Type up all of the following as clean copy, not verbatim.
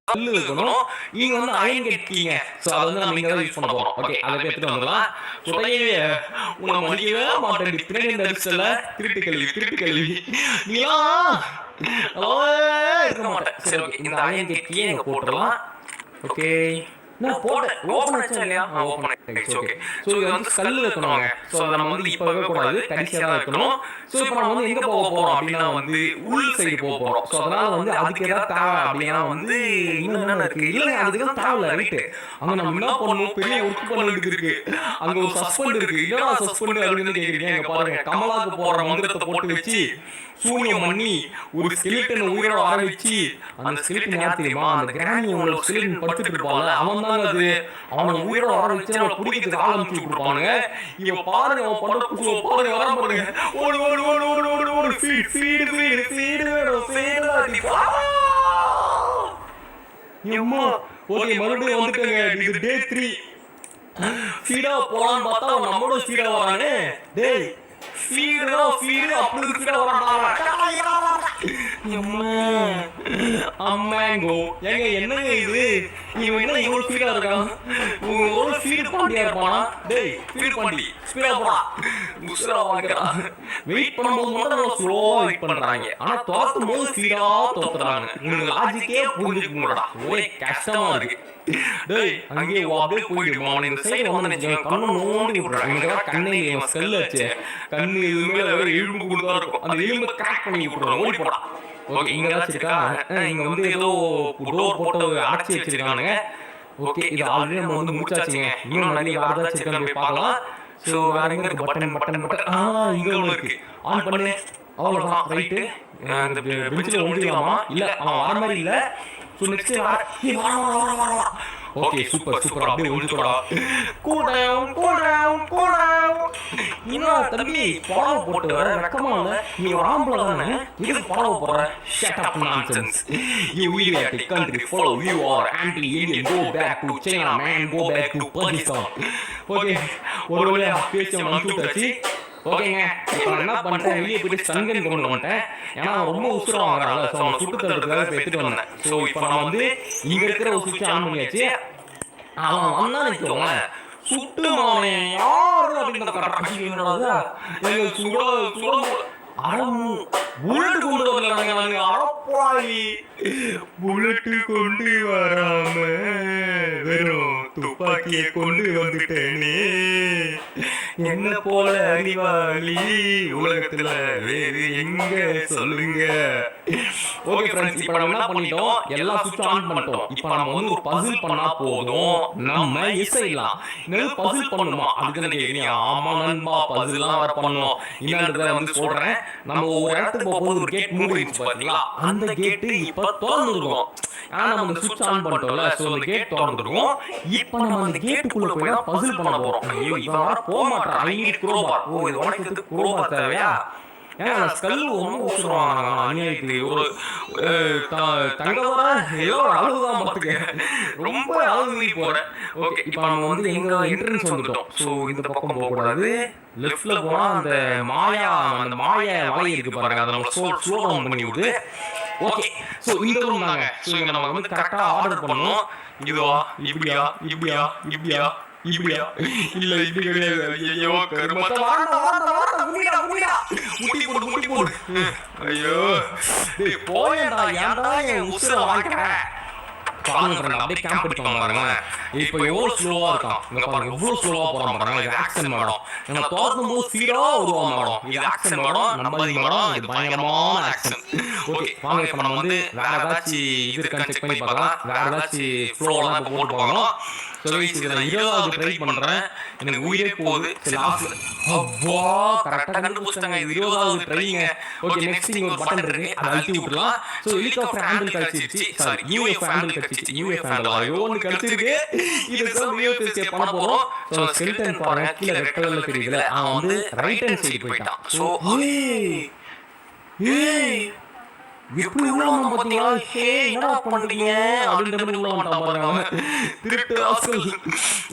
கல்லு இருக்கணும். இங்க வந்து அயன் கேட் கீங்க. சோ அத வந்து நம்ம இங்க தான் யூஸ் பண்ண போறோம். ஓகே, அத போய் எடுத்துட்டு வந்துடலாம். சுடையே உன்னை மதிக்கவே மாட்டேன். பின்னாடி இந்த அடிச்சல திருட்டு கல்வி நீலாம் இருக்க மாட்டேன். சரி, ஓகே, இந்த அயன் கேட் கீயை இங்க போட்டுடலாம். ஓகே, நான் போட்டேன். ஓபன் ஆச்சா இல்லையா? ஓபன் ஆயிடுச்சு. ஓகே, சோ இது வந்து கல்லு வைக்கணுங்க. சோ நம்ம வந்து இப்ப வைக்க கூடாது, கடைசியா தான் வைக்கணும். சோ இப்போ நம்ம வந்து எங்க போக போறோம் அப்படின்னா வந்து உள் சைடு போக போறோம். சோ அதனால வந்து அதுக்கு ஏதாவது தேவை அப்படின்னா வந்து இன்னும் என்ன இருக்கு? இல்லைங்க, அதுக்கு தான் தேவை ரைட்டு. அங்க நம்ம என்ன பண்ணணும்? பெரிய ஒர்க் பண்ண வேண்டியது இருக்கு. அங்க ஒரு சஸ்பெண்ட் இருக்கு. என்னடா சஸ்பெண்ட் அப்படின்னு கேக்குறீங்க? இங்க பாருங்க, கமலாக்கு போற மந்திரத்தை போட்டு வச்சு சூனியம் பண்ணி ஒரு ஸ்கெலிட்டன் உயிரோட ஆரம்பிச்சு அந்த ஸ்கெலிட்டன் யார் தெரியுமா? அந்த கிராணி உங்களோட ஸ்கெலிட்டன் படுத்துட்டு இருப்பாங்க, அவன் தான் அது. அவனை உயிரோட ஆரம்பிச்சு நம்ம பிடிக்கிறதுக்கு ஆரம்பிச்சு கொடுப்பானுங்க. இவன் பாருங்க, அவன் பண்ண குசுவ பாருங்க, வர பாருங்க. ஓடு ஓடு ஓடு ஓடு ஓடு ஓடு ஃபீடு எம்மா. ஓகே, மறுபடியும் வந்துட்டேங்க. இது டே 3. ஃபீடா போலான்னு பார்த்தா நம்மளோட ஃபீடா வரானே. டேய் ஃபீடு அப்படி ஃபீடா வரானா? அம்மாங்கோ ஏங்க, என்னங்க இது? இவன் என்ன இவ்வளவு ஃபீடா இருக்கான்? ஒரு ஃபீடு பாண்டியா இருப்பானா? டேய் ஃபீடு பாண்டி ஸ்பீடா போடா, உஸ்ரா வாங்கடா. வெயிட் பண்ணும்போது மட்டும் ஸ்லோவா வெயிட் பண்றாங்க, ஆனா தோத்தும் போது ஃபீடா தோத்துறாங்க. உங்களுக்கு லாஜிக்கே புரிஞ்சுக்கணும்டா, ஒரே கஷ்டமா இருக்கு. டேய் அங்கே அப்படியே போயிடுமா? அவன் இந்த சைடு வந்து நினைச்சேன், கண்ணு நோண்டி விடுறான். இங்க கண்ணை செல் வச்சு கண்ணு இது மேல எலும்பு கொடுத்தா இருக்கும், அந்த எலும்பை கிராக் பண்ணி விட்டுறான். ஓடி போடா. ஓகே, இங்க ஏதாச்சும் இருக்கா? இங்க வந்து ஏதோ டோர் போட்டு அடைச்சி வச்சிருக்கானுங்க. ஓகே, இது ஆல்ரெடி நம்ம வந்து முடிச்சாச்சுங்க. இன்னும் நிறைய வேற ஏதாச்சும் இருக்கான்னு போய் பார்க்கலாம். ஸோ வேற எங்க இருக்கு? பட்டன் இங்க ஒன்று இருக்கு. ஆன் பண்ணு. அவ்வளோதான், ரைட்டு. இந்த பெஞ்சில் ஒழிக்கலாமா? இல்லை, அவன் வர மாதிரி இல்லை. ஸோ நெக்ஸ்ட் வர. ஓகே, சூப்பர் அப்படியே ஒழிச்சுடா. இன்னும் தம்பி பாலோ போட்டு வர ரக்கமா இல்ல? நீ ஒரு ஆம்பளை தானே, எதுக்கு பாலோ போடுற? Shut up nonsense. You idiotic country follow you are anti-Indian. Go back to China man, go back to Pakistan. Okay, ஒரு வழியா பேசி வந்துட்டாச்சு. ஓகேங்க, இப்போ நான் என்ன பண்ணிட்டேன், வெளியே போயிட்டு சங்கன் கொண்டு வந்துட்டேன். ஏன்னா ரொம்ப உசுரம் வாங்குறாங்க. ஸோ அவனை சுட்டு தள்ளுறதுக்காக இப்போ எடுத்துட்டு வந்தேன். ஸோ இப்போ நம்ம வந்து இங்க இருக்கிற ஒரு சுவிட்ச் ஆன் பண்ணியாச்சு. அவன் வந்தா நிற்கிறோங்க, சுட்டு மாவனே யாரு அப்படின்னு புல்லட் கொண்டு வரல. அறப்பாய், புல்லட்டு கொண்டு வராம வெறும் துப்பாக்கியை கொண்டு வந்துட்டேனே, என்ன போல அறிவாளி உலகத்துல வேறு எங்க சொல்லுங்க. ஓகே ஃப்ரெண்ட்ஸ், இப்போ நம்ம என்ன பண்ணிட்டோம், எல்லா சுவிட்ச் ஆன் பண்ணிட்டோம். இப்போ நம்ம வந்து ஒரு பசில் பண்ணா போதும், நம்ம இசைலாம். இன்னும் பசில் பண்ணுமா அதுக்கு கேட்குறீங்க? ஆமா நண்பா, பசில்லாம் வர பண்ணணும். என்னன்றதை வந்து சொல்றேன். நம்ம ஒரு இடத்துக்கு போகும்போது ஒரு கேட் மூடிச்சு பாத்தீங்களா? அந்த கேட்டு இப்ப திறந்துருக்கும். ஆனா நம்ம அந்த சுவிட்ச் ஆன் பண்ணிட்டோம்ல, சோ அந்த கேட் திறந்துருக்கும். இப்போ நம்ம அந்த கேட்டுக்குள்ள போய் பசில் பண்ண போறோம். ஐயோ, இவன் வர போக மாட்டான். I need crowbar. ஓ, இது உனக்கு குரோபார் தேவையா? ஏன்னா ஸ்கல் ஒன்றும் ஊசுருவாங்க அநியாயத்துக்கு. ஒரு தங்கவர ஏதோ அளவுதான் பார்த்துக்க, ரொம்ப அளவு போறேன். ஓகே, இப்போ நம்ம வந்து எங்க என்ட்ரன்ஸ் வந்துட்டோம். ஸோ இந்த பக்கம் போகக்கூடாது, லெஃப்ட்ல போனா அந்த மாயா வலை இருக்கு பாருங்க, அதை நம்ம ஸ்லோ டவுன் பண்ணி விடுது. ஓகே, ஸோ இந்த ரூம் தாங்க. ஸோ இங்க நம்ம வந்து கரெக்டாக ஆர்டர் பண்ணணும். இதுவா இப்படியா இல்ல இப்படி கிடையாது. ஐயோ கருமத்தை முட்டி போடு. ஐயோ போயடா, ஏன்டா என் உசுரை வாங்கிட்ட? அப்படியே கேம்ப் எடுப்பாங்க பாருங்க. இப்போ எவ்வளவு ஸ்லோவா இருக்கான், இங்க பாருங்க எவ்வளவு ஸ்லோவா போறான் பாருங்க. இது ஆக்சன் மேடம். நம்ம தோற்றும் போது ஸ்பீடா வருவான் மேடம். இது ஆக்சன் மேடம், நம்பாதீங்க மேடம், இது பயங்கரமான ஆக்சன். ஓகே வாங்க, இப்போ நம்ம வந்து வேற ஏதாச்சும் இது இருக்கான்னு செக் பண்ணி பார்க்கலாம். வேற ஏதாச்சும் ஃப்ளோலாம் இப்போ போட்டு பார்க்கணும். இது நான் 20வது ட்ரை பண்றேன், எனக்கு உயிரே போகுது. அப்பா கரெக்டா கண்டுபிடிச்சாங்க, இது 20வது ட்ரைங்க. ஓகே, நெக்ஸ்ட் இங்க ஒரு பட்டன் இருக்கு, அதை அழுத்தி விட்டுறலாம். சோ ஹெலிகாப்டர் ஹேண்டில் கிடைச்சிருச்சு. சாரி, யூஎஃப் ஹேண்டில் கிடைச்சிருச்சு. யூஎஃப் ஹேண்டில் ஐயோ ஒன்னு கிடைச்சிருக்கு. இதுதான் யூஎஃப் எஸ்கேப் பண்ண போறோம். சோ ஸ்கெலிட்டன் பாருங்க, கீழ ரெட் கலர்ல தெரியுதுல, அவன் வந்து ரைட் ஹேண்ட் சைடு போயிட்டான். சோ ஏய் எப்படி உள்ள வந்து பாத்தீங்களா? என்னடா பண்றீங்க அப்படின்ற மாதிரி உள்ள வந்துட்டான் பாருங்க, திருட்டு ஆஸ்கல்.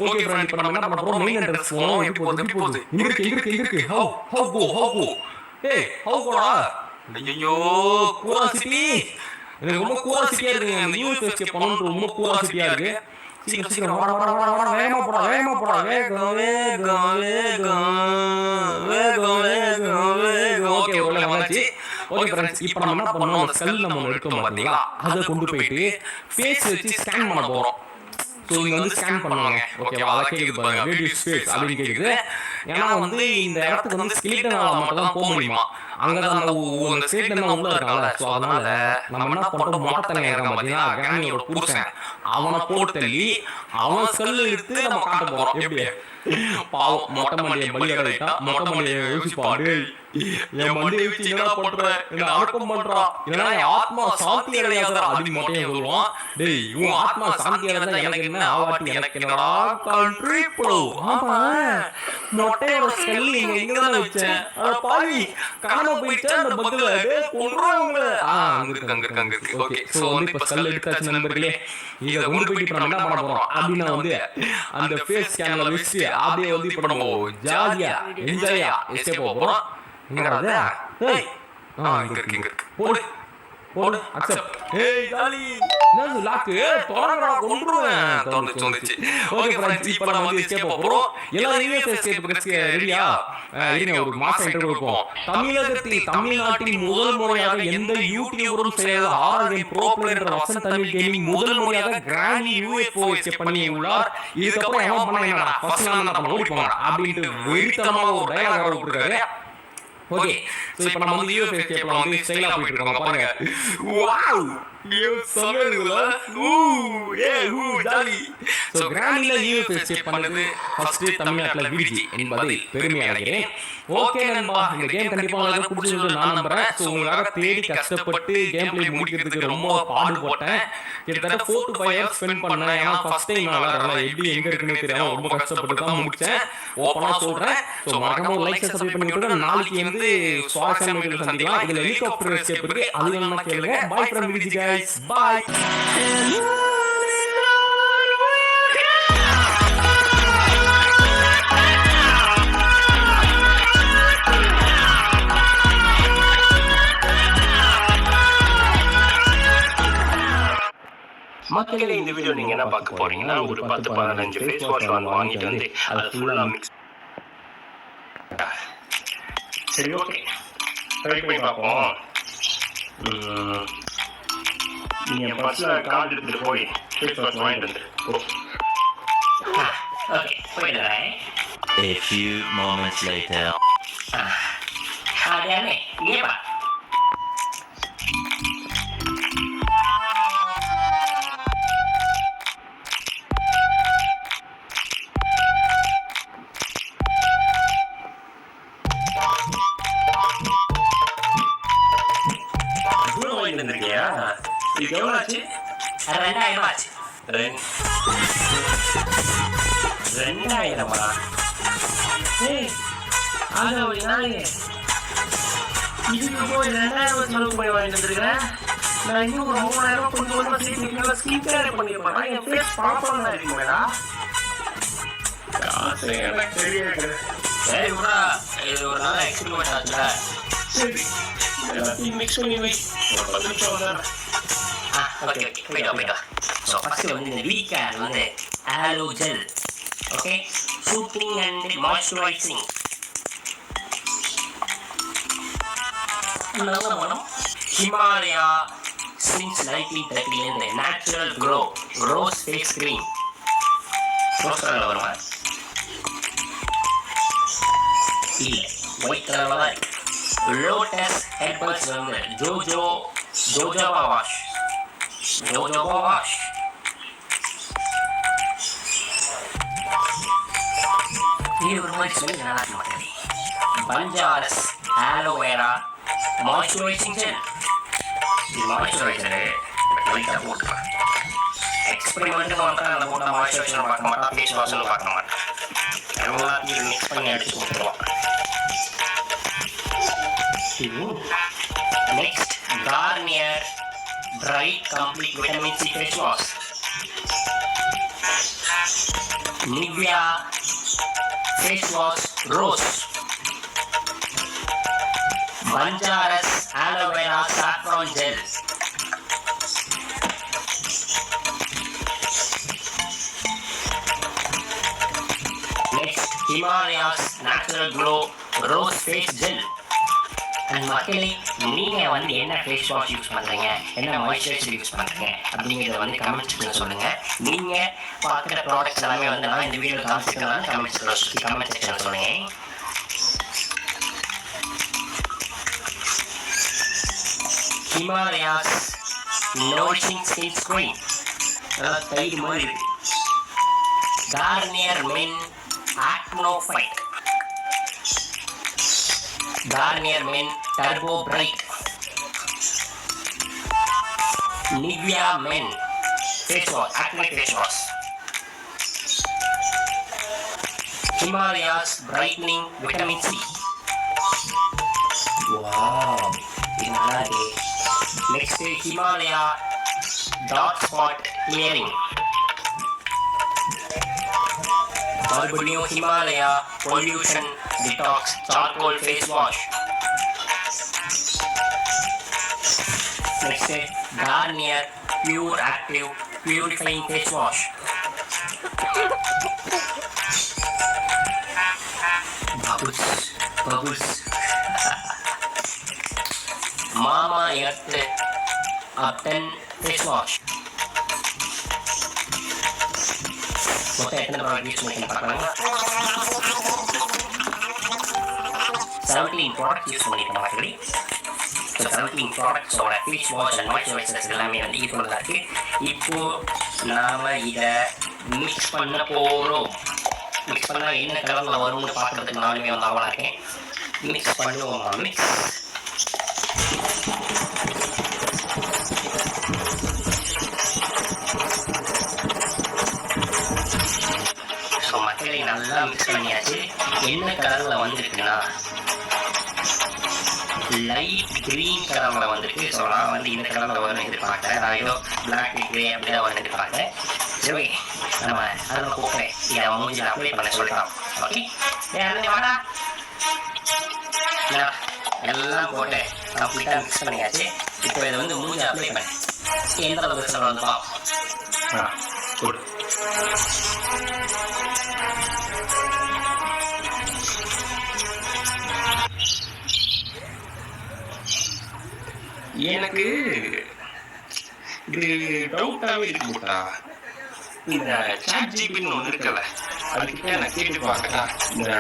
ஓகே ஃப்ரெண்ட், இப்போ நம்ம என்ன பண்றோம், மெயின் என்ட்ரன்ஸ் போறோம். எப்படி போகுது? இங்க இருக்கு. ஹவ் கோ. ஏய் ஹவ் கோடா. ஐயோ கூரா சிட்டி. எனக்கு ரொம்ப கூராசிட்டியா இருக்குங்க. அந்த யூஎஸ் எஸ்கேப் பண்ணணும்னு ரொம்ப கூராசிட்டியா இருக்கு. சீக்கிரம் சீக்கிரம் வாடா வாடா வாடா வாடா, வேகமா போடா வேகமா போடா, வேகம் வேகம் வேகம் வேகம் வேகம் வேகம். ஓகே உள்ள வந்தாச்சு. ஓகே ஃப்ரெண்ட்ஸ், இப்போ நம்ம என்ன பண்ணோம், அந்த ஸ்கல் நம்ம எடுத்தோம் பார்த்தீங்களா, அதை கொண்டு போயிட்டு ஃபேஸ் வச்சு ஸ்கேன் பண்ண போகிறோம். ஸோ இங்கே வந்து ஸ்கேன் பண்ணுவாங்க. ஓகேவா, அதை கேட்குது பாருங்க, வீடியோ ஸ்பேஸ் அப்படின்னு கேட்குது. ஏன்னா வந்து இந்த இடத்துக்கு வந்து ஸ்கெலிட்டனால் மட்டும் தான் போக முடியுமா, அங்கே தான் அந்த ஸ்கெலிட்டன் உள்ள இருக்காங்கல்ல. ஸோ அதனால நம்ம என்ன பண்ணுறோம், மொட்டத்தனை இருக்கான் பார்த்தீங்கன்னா கிராமியோட புருஷன், அவனை போட்டு தள்ளி அவன் ஸ்கல் எடுத்து நம்ம காட்ட போகிறோம். எப்படி பாவம் மொட்டை மண்டியை பலியாடா, மொட்டை மண்டியை யோசிப்பாடு, என் மண்டியை வச்சு என்ன பண்ற, என்ன அடக்கம் பண்றா, இல்லைன்னா என் ஆத்மா சாந்தி அடையாதா அப்படின்னு மொட்டையை சொல்லுவான். டேய் இவன் ஆத்மா சாந்தி அடையாதா, எனக்கு என்ன ஆவாட்டி, எனக்கு என்னடா கண்ட்ரி ப்ரோ. ஆமா மொட்டையோட ஸ்கல் நீங்க எங்கதான் வச்சேன், அட பாவி காணாம போயிடுச்சா அந்த பக்கத்துல, டேய் கொன்றாங்க. அங்க இருக்கு அங்க இருக்கு அங்க இருக்கு. ஓகே சோ வந்து இப்ப ஸ்கல் எடுத்தாச்சு நண்பர்களே. இத கொண்டு போயிட்டு நம்ம என்ன பண்ண போறோம் அப்படின்னா வந்து அந்த ஃபேஸ் ஸ்கேன்ல வச்சு அப்படியே வந்து இப்ப நம்ம ஜாலியா என்ஜாயா எஸ்கேப் போறோம். என்னடா அது, ஏய் இங்க இருக்கு இங்க இருக்கு, போடு போடு அக்செப்ட். ஏய் ஜாலி என்னது லாக் தோறங்கடா, கொன்றுவேன். தோந்துச்சு. ஓகே फ्रेंड्स, இப்போ நம்ம வந்து எஸ்கேப் போறோம். எல்லாரும் யூஎஸ் எஸ்கேப் ரெடியா? இருங்க ஒரு மாசம் இன்டர்வியூ கொடுப்போம். தமிழ்நாட்டில் முதல் முறையாக எந்த யூடியூபரும் செய்யாத ஆர்என் ப்ரோ பிளேயர் என்ற வசன் தமிழ் கேமிங் முதல் முறையாக கிராண்டி யூஎஃப்ஓ எஸ்கேப் பண்ணி உள்ளார். இதுக்கப்புறம் என்ன பண்ண, என்னடா ஃபர்ஸ்ட் நான் என்ன பண்ண, ஓடி போங்க அப்படின்ட்டு வெறித்தனமா ஒரு டயலாக் விட்டுருக்காரு. ஓகே சோ இப்போ நம்ம வந்து யூஎஃப் எஸ்கேப்ல வந்து ஸ்டைலா போயிட்டு இருக்கோம் பாருங்க. வாவ் சமேருங்களா, ஜாலி. சோ கிராண்டில யூஎஃப் எஸ்கேப் பண்ணது ஃபர்ஸ்ட் தமிழ்நாட்டுல விடிஜி என்பதை பெருமை அடைகிறேன். ஓகே நண்பா, இந்த கேம் கண்டிப்பா உங்களுக்கு பிடிச்சிருக்கு நான் நம்புறேன். சோ உங்களுக்காக தேடி கஷ்டப்பட்டு கேம் பிளே முடிக்கிறதுக்கு ரொம்ப பாடுபட்டேன். கிட்டத்தட்ட 4 to 5 hours ஸ்பெண்ட் பண்ணேன். ஏன்னா ஃபர்ஸ்ட் டைம் நான் எப்படி எங்க இருக்குன்னு தெரியாம ரொம்ப கஷ்டப்பட்டு தான் முடிச்சேன். ஓப்பனா சொல்றேன். சோ மறக்காம லைக் சப்ஸ்கிரைப் பண்ணி விட்டுருங்க. நாளைக்கு வந்து சுவாசம் வீடியோல சந்திக்கலாம். இதுல ஹெலிகாப்டர் எஸ்கேப் இருக்கு, அது வேணும்னா கேளுங்க. By from VDG guys, bye. மக்களே, இந்த வீடியோ நீங்க என்ன பார்க்க போறீங்கன்னா, ஒரு 10-15 ஃபேஸ் வாஷ் வாங்கிட்டு வந்து அதை ஃபுல்லா மிக்ஸ். சரி ஓகே, ட்ரை பண்ணி பார்ப்போம். நீங்க பஸ்ல கார்டு எடுத்துட்டு போய் ஃபேஸ் வாஷ் வாங்கிட்டு வந்து. ஓகே போயிடுறேன். A few moments later. அடே ஏப்பா இருந்திருக்கியா? இதுக்கு எவ்வளோ ஆச்சு? 2000 ஆச்சு. 2000 ஆக ஒரு நாளைக்கு இதுக்கு போய் 2000 செலவு பண்ணி வாங்கிட்டு வந்துருக்கேன். நான் இன்னும் ஒரு 3000 கொஞ்சம் கொஞ்சமாக சேர்த்து ஸ்கின் கேர் பண்ணிருப்பேன். என் ஃபேஸ் ப்ராப்பராக இருக்கு மேடம். காசு எனக்கு தெரியாது. சரி விடா, இது ஒரு நாள் எக்ஸ்பிரிமெண்ட் ஆச்சுல. சரி எல்லாத்தையும் மிக்ஸ் பண்ணி வை. ஒரு 10 நிமிஷம் வந்துடுறேன். ஓகே ஓகே போய்டா. ஸோ ஃபஸ்ட்டு வந்து இந்த வீக்கேர் வந்து aloe gel. Okay, soothing and moisturising. நல்ல மனம். ஹிமாலயா சின்ஸ் 1930 நேச்சுரல் க்ரோஸ் ஃபேஸ் க்ரீம். ரோஸ்கரில் வருமா? இல்லை, ஒயிட் கலரில் தான் இருக்கு. லோட்டஸ் ஹெர்பல்ஸ் வந்து ஜோஜோபா வாஷ். இது ஒரு மாதிரி சொல்லி நல்லா இருக்க மாட்டேங்குது. பஞ்சாரஸ் ஆலோவேரா மாய்ஸ்சரைசிங் ஜெல். இது மாய்ஸ்சரைசரு லைட்டாக போட்டுக்கலாம். எக்ஸ்பெரிமெண்ட் பண்ணுறேன். அந்த போட்ட மாய்ஸ்சரைசர் பார்க்க மாட்டேன், ஃபேஸ் வாஷ்னு பார்க்க மாட்டேன். எல்லாத்தையும் மிக்ஸ் பண்ணி அடிச்சு கொடுத்துருவோம். Next, Garnier Bright Complete Vitamin C Face Wash. Nivea Face Wash Rose. Banjaras Aloe Vera Saffron Gel. Himalayas natural glow rose face gel. And மக்களே, நீங்கள் வந்து என்ன ஃபேஸ் வாஷ் யூஸ் பண்ணுறீங்க, என்ன மாய்ஸ்சரைசர் யூஸ் பண்ணுறீங்க அப்படிங்கிறத வந்து கமெண்ட் செக்ஷனில் சொல்லுங்கள். நீங்கள் பார்க்குற ப்ராடக்ட்ஸ் எல்லாமே வந்து நான் இந்த வீடியோ காமிச்சிருக்கனால கமெண்ட் செக்ஷனில் சொல்லுங்கள். Himalayas Nourishing Skin Screen. அதாவது தயிர் மாதிரி இருக்கு. Garnier Men Acno Fight. Garnier Men Turbo Bright. Nivea Men Face Wash, Acne Face Wash. Himalayas Brightening Vitamin C. Wow, இது நல்லா இருக்கு. Next, Himalaya Dark Spot Clearing. மறுபடியும் Himalaya Pollution Detox Charcoal Face Wash. Next, Garnier Pure Active Purifying Face Wash. Bubbles. Mama Earth Upton Face Wash. மொத்தம் எத்தனை product use பண்ணி பார்க்கலாங்களா? 17 product use பண்ணியிருக்கேன் மக்களே. So 17 ப்ராடக்ட்ஸோட ஃபேஸ் வாஷ் அண்ட் மாய்ஸ்சரைசர்ஸ் எல்லாமே வந்து ஈக்குவலாக இருக்குது. இப்போது நாம் இதை மிக்ஸ் பண்ண போகிறோம். மிக்ஸ் பண்ணால் என்ன கலரில் வரும்னு பார்க்குறதுக்கு நானுமே வந்து ஆவலாக இருக்கேன். மிக்ஸ் பண்ணுவோமா? மிக்ஸ். மக்களே, நல்லா மிக்ஸ் பண்ணியாச்சு. என்ன கலரில் வந்திருக்குன்னா லைட் கிரீன் கலரில் வந்திருக்கு. ஸோ நான் வந்து இந்த கலரில் வரும்னு எதிர்பார்க்குறேன். நான் ஏதோ பிளாக் கிரே அப்படிதான் வந்து எதிர்பார்க்குறேன். சரி, நம்ம அதில் போகிறேன். இதை மூஞ்சில் அப்ளை பண்ண சொல்லிட்டோம். ஓகே, வாடா. எல்லாம் போட்டு கம்ப்ளீட்டாக மிக்ஸ் பண்ணியாச்சு. இப்போ இதை வந்து மூஞ்சி அப்ளை பண்ணேன். எந்த அளவுக்கு சொல்ல வந்துப்பா? குட். எனக்கு இது டவுட்டாகவே இருக்கு போட்டா. இந்த ChatGPT ஒன்று இருக்குல்ல, அதுக்கிட்ட நான் கேட்டு பார்க்கறேன். இந்த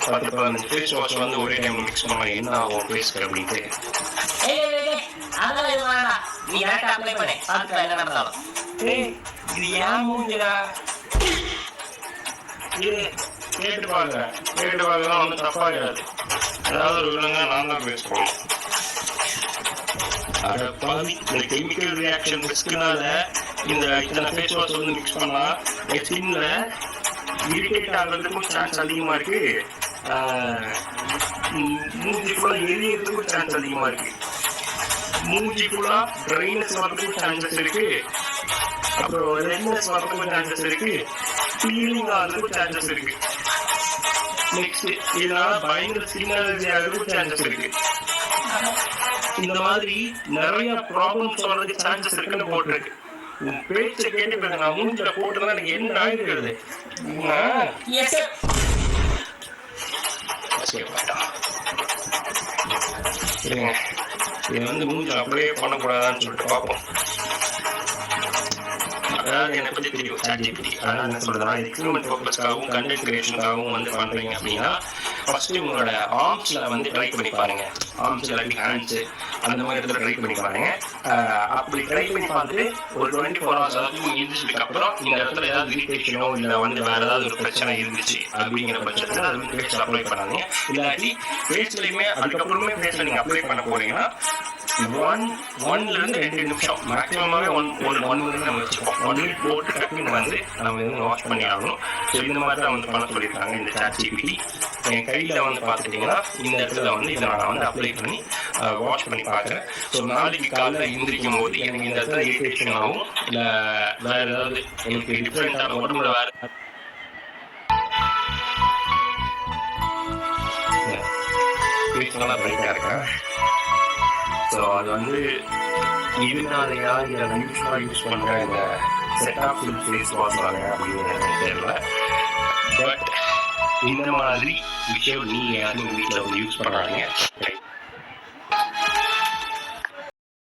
10-15 ஃபேஸ் வாஷ் வந்து ஒரே டைம் மிக்ஸ் பண்ண என்ன ஆகும் ஃபேஸ்க்கு அப்படின்ட்டு. நீ கரெக்டாக அப்ளை பண்ணு, பார்த்துக்கலாம் என்ன நடந்தாலும். இது ஏன் மூஞ்சிடா? இது கேட்டு பார்க்கலாம் ஒன்றும் தப்பாகாது. அதாவது ஒரு விலங்க நான் தான் பேசுவோம். அதை பாதி இந்த கெமிக்கல் ரியாக்ஷன் ரிஸ்க்குனால இந்த இத்தனை ஃபேஸ் வாஷ் வந்து மிக்ஸ் பண்ணால் என் ஸ்கின்ல இரிட்டேட் ஆகிறதுக்கும் சான்ஸ் அதிகமாக இருக்குது. மூஞ்சி ஃபுல்லாக எரியறதுக்கும் சான்ஸ் அதிகமாக இருக்குது. மூஞ்சி ஃபுல்லாக ட்ரைனஸ் வரதுக்கும் சான்சஸ் இருக்குது. அப்புறம் ரெட்னஸ் வரதுக்கும் சான்சஸ் இருக்குது. ஃபீலிங் ஆகிறதுக்கும் சான்சஸ் இருக்குது. நெக்ஸ்ட், இதனால பயங்கர ஸ்கின் அலர்ஜி ஆகிறதுக்கும் சான்சஸ் இருக்குது. இந்த மாதிரி நிறைய ப்ராப்ளம்ஸ் வர்றதுக்கு சான்சஸ் இருக்குன்னு போட்டிருக்கு. உன் பேச்சை கேட்டு நான் மூஞ்சில போட்டுதான் எனக்கு என்ன ஆகிருக்கிறது. இது வந்து மூஞ்சில அப்படியே பண்ணக்கூடாதான்னு சொல்லிட்டு பார்ப்போம். அதாவது என்னை பற்றி தெரியும் ChatGPT. அதாவது என்ன சொல்றதுனா, எக்ஸ்பெரிமெண்ட் பர்பஸ்க்காகவும் கண்டென்ட் கிரியேஷனுக்காகவும் வந்து பண்றீங்க அப்படின்னா ஃபர்ஸ்ட் உங்களோட ஆர்ம்ஸ்ல வந்து ட்ரை பண்ணி பாருங்க. ஆர்ம்ஸ் இல்லாட்டி ஹேண்ட்ஸ் அந்த மாதிரி இடத்துல ட்ரை பண்ணி பாருங்க. அப்படி ட்ரை பண்ணி பார்த்துட்டு ஒரு 24 hours இருந்துச்சுக்கு அப்புறம் இந்த இடத்துல ஏதாவது இரிட்டேஷனோ இல்லை வந்து வேற ஏதாவது ஒரு பிரச்சனை இருந்துச்சு அப்படிங்கிற பட்சத்தில் அது வந்து ஃபேஸ்ல அப்ளை பண்ணாதீங்க. இல்லாட்டி ஃபேஸ்லையுமே அதுக்கப்புறமே ஃபேஸ்ல நீங்க அப்ளை பண்ண போறீங்கன்னா 1-2 நிமிஷம் மேக்ஸிமமாகவே ஒரு 1 மினிட் நம்ம வச்சுப்போம். 1 மினிட் போட்டு டக்குன்னு வந்து நம்ம வந்து வாஷ் பண்ணி ஆகணும். ஸோ இந்த மாதிரி தான் வந்து பண்ண சொல்லியிருக்காங்க இந்த ChatGPT. என் கையில் வந்து பார்த்துட்டிங்கன்னா இந்த இடத்துல வந்து இதை நான் வந்து அப்ளை பண்ணி வாஷ் பண்ணி பார்க்குறேன். ஸோ நாளைக்கு காலையில் எழுந்திரிக்கும் போது எனக்கு இந்த இடத்துல இரிட்டேஷன் ஆகும், இல்லை வேறு ஏதாவது எனக்கு டிஃப்ரெண்ட்டாக உடம்புல வேறு ஃபேஸ்லாம் பிரைட்டாக இருக்கேன். ஸோ அது வந்து இதனாலையா இல்லை யூஸ்வலாக யூஸ் பண்ணுற இந்த set of full face wash வாங்க அப்படின்னு எனக்கு தெரியல. பட் இந்த மாதிரி விஷயம் நீங்க யாரும் வீட்டில் வந்து யூஸ் பண்ணாதீங்க.